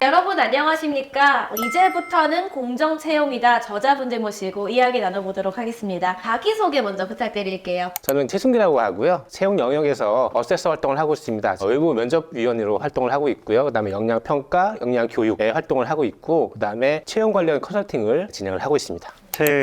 여러분 안녕하십니까? 이제부터는 공정채용이다 저자분들 모시고 이야기 나눠보도록 하겠습니다. 자기소개 먼저 부탁드릴게요. 저는 최승기라고 하고요. 채용 영역에서 어세서 활동을 하고 있습니다. 외부 면접위원으로 활동을 하고 있고요. 그다음에 역량평가, 역량교육에 활동을 하고 있고 그다음에 채용 관련 컨설팅을 진행을 하고 있습니다.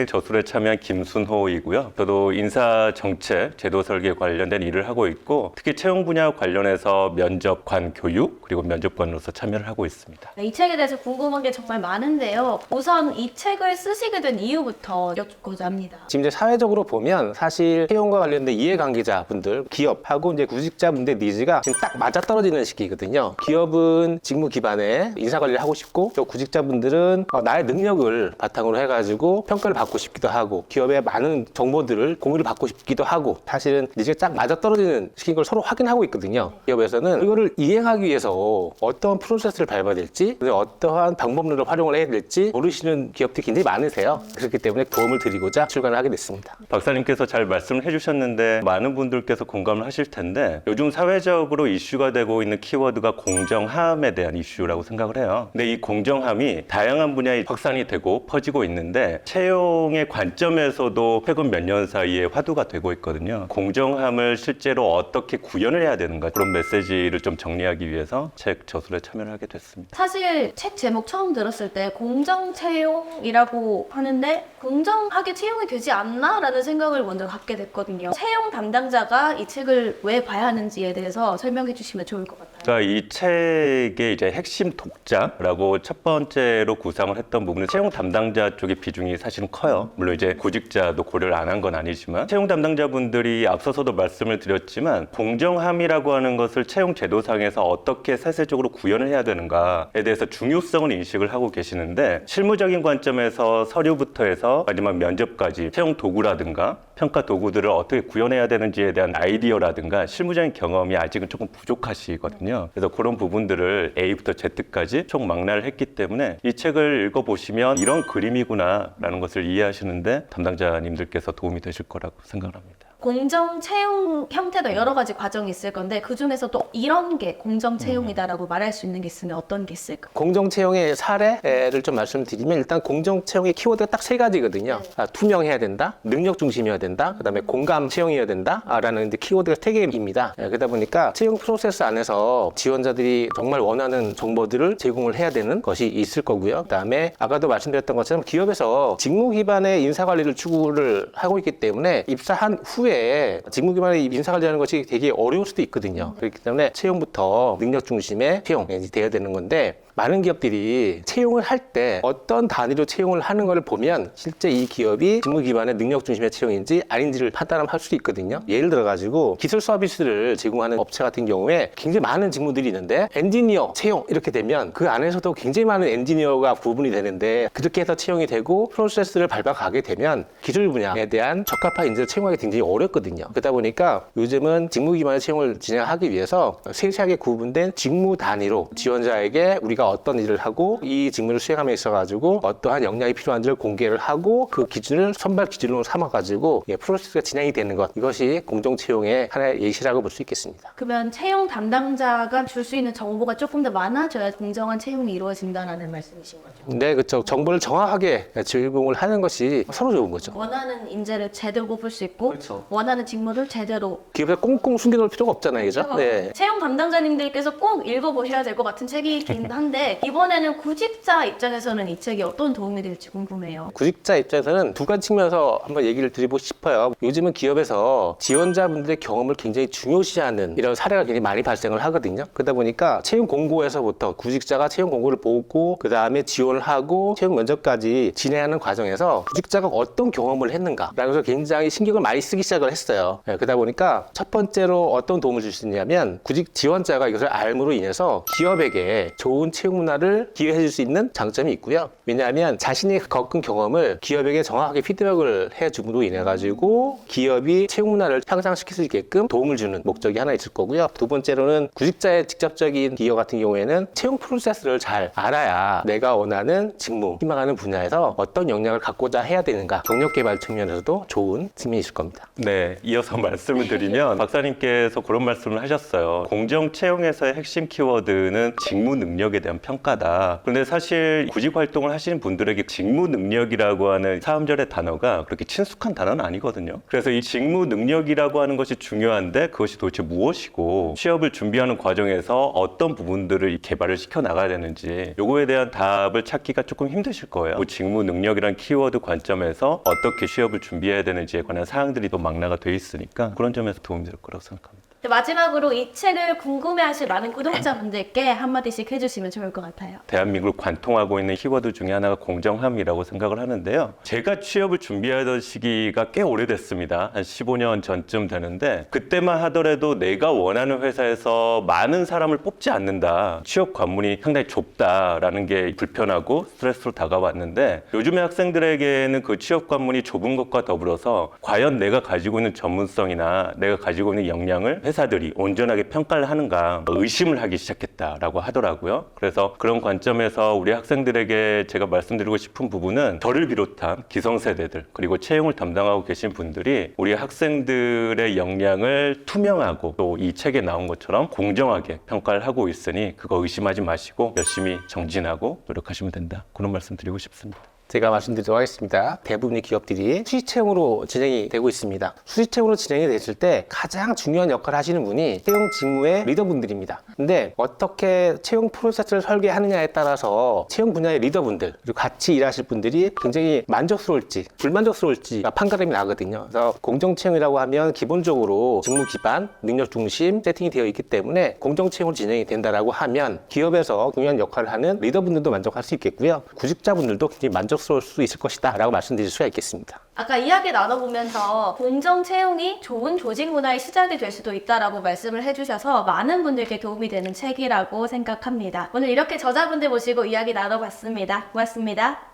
저술에 참여한 김순호이고요. 저도 인사정책, 제도 설계 관련된 일을 하고 있고 특히 채용 분야 관련해서 면접관 교육 그리고 면접관으로서 참여를 하고 있습니다. 이 책에 대해서 궁금한 게 정말 많은데요. 우선 이 책을 쓰시게 된 이유부터 여쭙고자 합니다. 지금 이제 사회적으로 보면 사실 채용과 관련된 이해관계자분들, 기업하고 이제 구직자분들 니즈가 지금 딱 맞아떨어지는 시기거든요. 기업은 직무 기반의 인사관리를 하고 싶고 또 구직자분들은 나의 능력을 바탕으로 해가지고 평가를 받고 싶기도 하고 기업의 많은 정보들을 공유를 받고 싶기도 하고 사실은 니즈가 딱 맞아떨어지는 시기인 걸 서로 확인하고 있거든요. 기업에서는 이거를 이행하기 위해서 어떤 프로세스를 밟아야 될지 어떠한 방법론을 활용을 해야 될지 모르시는 기업들이 굉장히 많으세요. 그렇기 때문에 도움을 드리고자 출간을 하게 됐습니다. 박사님께서 잘 말씀을 해주셨는데 많은 분들께서 공감을 하실 텐데 요즘 사회적으로 이슈가 되고 있는 키워드가 공정함에 대한 이슈라고 생각을 해요. 근데 이 공정함이 다양한 분야에 확산이 되고 퍼지고 있는데 채용의 관점에서도 최근 몇 년 사이에 화두가 되고 있거든요. 공정함을 실제로 어떻게 구현을 해야 되는가 그런 메시지를 좀 정리하기 위해서 책 저술에 참여를 하게 됐습니다. 사실 책 제목 처음 들었을 때 공정채용이라고 하는데 공정하게 채용이 되지 않나? 라는 생각을 먼저 갖게 됐거든요. 채용 담당자가 이 책을 왜 봐야 하는지에 대해서 설명해 주시면 좋을 것 같아요. 그러니까 이 책의 이제 핵심 독자라고 첫 번째로 구상을 했던 부분은 채용 담당자 쪽의 비중이 사실은 커요. 물론 이제 구직자도 고려를 안 한 건 아니지만 채용 담당자분들이 앞서서도 말씀을 드렸지만 공정함이라고 하는 것을 채용 제도상에서 어떻게 세세적으로 구현을 해야 되는가에 대해서 중요성을 인식을 하고 계시는데 실무적인 관점에서 서류부터 해서 마지막 면접까지 채용 도구라든가 평가 도구들을 어떻게 구현해야 되는지에 대한 아이디어라든가 실무적인 경험이 아직은 조금 부족하시거든요. 그래서 그런 부분들을 A부터 Z까지 총망라를 했기 때문에 이 책을 읽어보시면 이런 그림이구나 라는 것을 이해하시는데 담당자님들께서 도움이 되실 거라고 생각을 합니다. 공정 채용 형태가 여러 가지 과정이 있을 건데 그중에서 또 이런 게 공정 채용이다라고 말할 수 있는 게 있으면 어떤 게 있을까? 공정 채용의 사례를 좀 말씀드리면 일단 공정 채용의 키워드가 딱 세 가지거든요. 투명해야 된다, 능력 중심이어야 된다, 그다음에 공감 채용이어야 된다라는 키워드가 세 개입니다. 그러다 보니까 채용 프로세스 안에서 지원자들이 정말 원하는 정보들을 제공을 해야 되는 것이 있을 거고요. 그다음에 아까도 말씀드렸던 것처럼 기업에서 직무 기반의 인사 관리를 추구를 하고 있기 때문에 입사한 후에 직무 기반의 인사 관리하는 것이 되게 어려울 수도 있거든요. 그렇기 때문에 채용부터 능력 중심의 채용이 돼야 되는 건데 많은 기업들이 채용을 할 때 어떤 단위로 채용을 하는 것을 보면 실제 이 기업이 직무 기반의 능력 중심의 채용인지 아닌지를 판단할 수 있거든요. 예를 들어 가지고 기술 서비스를 제공하는 업체 같은 경우에 굉장히 많은 직무들이 있는데 엔지니어 채용 이렇게 되면 그 안에서도 굉장히 많은 엔지니어가 구분이 되는데 그렇게 해서 채용이 되고 프로세스를 밟아가게 되면 기술 분야에 대한 적합한 인재를 채용하기 굉장히 어렵거든요. 그러다 보니까 요즘은 직무 기반의 채용을 진행하기 위해서 세세하게 구분된 직무 단위로 지원자에게 우리가 어떤 일을 하고 이 직무를 수행함에 있어가지고 어떠한 역량이 필요한지를 공개를 하고 그 기준을 선발 기준으로 삼아가지고 프로세스가 진행이 되는 것 이것이 공정 채용의 하나의 예시라고 볼 수 있겠습니다. 그러면 채용 담당자가 줄 수 있는 정보가 조금 더 많아져야 공정한 채용이 이루어진다는 말씀이신 거죠? 네, 그렇죠. 정보를 정확하게 제공을 하는 것이 서로 좋은 거죠. 원하는 인재를 제대로 뽑을 수 있고 그렇죠. 원하는 직무를 제대로 기업에 꽁꽁 숨겨놓을 필요가 없잖아요, 그죠? 네. 채용 담당자님들께서 꼭 읽어보셔야 될 것 같은 책이긴 한데 이번에는 구직자 입장에서는 이 책이 어떤 도움이 될지 궁금해요. 구직자 입장에서는 두 가지 측면에서 한번 얘기를 드리고 싶어요. 요즘은 기업에서 지원자분들의 경험을 굉장히 중요시하는 이런 사례가 굉장히 많이 발생을 하거든요. 그러다 보니까 채용 공고에서부터 구직자가 채용 공고를 보고 그 다음에 지원을 하고 채용 면접까지 진행하는 과정에서 구직자가 어떤 경험을 했는가라는 것을 굉장히 신경을 많이 쓰기 시작을 했어요. 그러다 보니까 첫 번째로 어떤 도움을 줄 수 있냐면 구직 지원자가 이것을 알므로 인해서 기업에게 좋은 채용 문화를 기여해 줄 수 있는 장점이 있고요. 왜냐하면 자신이 겪은 경험을 기업에게 정확하게 피드백을 해줌으로 인해 가지고 기업이 채용 문화를 향상시킬 수 있게끔 도움을 주는 목적이 하나 있을 거고요. 두 번째로는 구직자의 직접적인 기여 같은 경우에는 채용 프로세스를 잘 알아야 내가 원하는 직무, 희망하는 분야에서 어떤 역량을 갖고자 해야 되는가 경력 개발 측면에서도 좋은 측면이 있을 겁니다. 네, 이어서 말씀을 드리면 박사님께서 그런 말씀을 하셨어요. 공정 채용에서의 핵심 키워드는 직무 능력에 대한 대한 평가다. 그런데 사실 구직 활동을 하시는 분들에게 직무 능력이라고 하는 4음절의 단어가 그렇게 친숙한 단어는 아니거든요. 그래서 이 직무 능력이라고 하는 것이 중요한데 그것이 도대체 무엇이고 취업을 준비하는 과정에서 어떤 부분들을 개발을 시켜 나가야 되는지 요거에 대한 답을 찾기가 조금 힘드실 거예요. 그 직무 능력이란 키워드 관점에서 어떻게 취업을 준비해야 되는지에 관한 사항들이 또 망라가 돼 있으니까 그런 점에서 도움이 될 거라고 생각합니다. 마지막으로 이 책을 궁금해하실 많은 구독자분들께 한마디씩 해주시면 좋을 것 같아요. 대한민국을 관통하고 있는 키워드 중에 하나가 공정함이라고 생각을 하는데요. 제가 취업을 준비하던 시기가 꽤 오래됐습니다. 한 15년 전쯤 되는데 그때만 하더라도 내가 원하는 회사에서 많은 사람을 뽑지 않는다. 취업 관문이 상당히 좁다라는 게 불편하고 스트레스로 다가왔는데 요즘의 학생들에게는 그 취업 관문이 좁은 것과 더불어서 과연 내가 가지고 있는 전문성이나 내가 가지고 있는 역량을 회사들이 온전하게 평가를 하는가 의심을 하기 시작했다라고 하더라고요. 그래서 그런 관점에서 우리 학생들에게 제가 말씀드리고 싶은 부분은 저를 비롯한 기성세대들 그리고 채용을 담당하고 계신 분들이 우리 학생들의 역량을 투명하고 또 이 책에 나온 것처럼 공정하게 평가를 하고 있으니 그거 의심하지 마시고 열심히 정진하고 노력하시면 된다. 그런 말씀 드리고 싶습니다. 제가 말씀드리도록 하겠습니다. 대부분의 기업들이 수시 채용으로 진행이 되고 있습니다. 수시 채용으로 진행이 됐을 때 가장 중요한 역할을 하시는 분이 채용 직무의 리더분들입니다. 근데 어떻게 채용 프로세스를 설계하느냐에 따라서 채용 분야의 리더분들 그리고 같이 일하실 분들이 굉장히 만족스러울지 불만족스러울지가 판가름이 나거든요. 그래서 공정 채용이라고 하면 기본적으로 직무 기반, 능력 중심 세팅이 되어 있기 때문에 공정 채용으로 진행이 된다라고 하면 기업에서 중요한 역할을 하는 리더분들도 만족할 수 있겠고요. 구직자분들도 굉장히 만족스러울 수 있을 것이다 라고 말씀드릴 수가 있겠습니다. 아까 이야기 나눠보면서 공정 채용이 좋은 조직 문화의 시작이 될 수도 있다라고 말씀을 해주셔서 많은 분들께 도움이 되는 책이라고 생각합니다. 오늘 이렇게 저자분들 모시고 이야기 나눠봤습니다. 고맙습니다.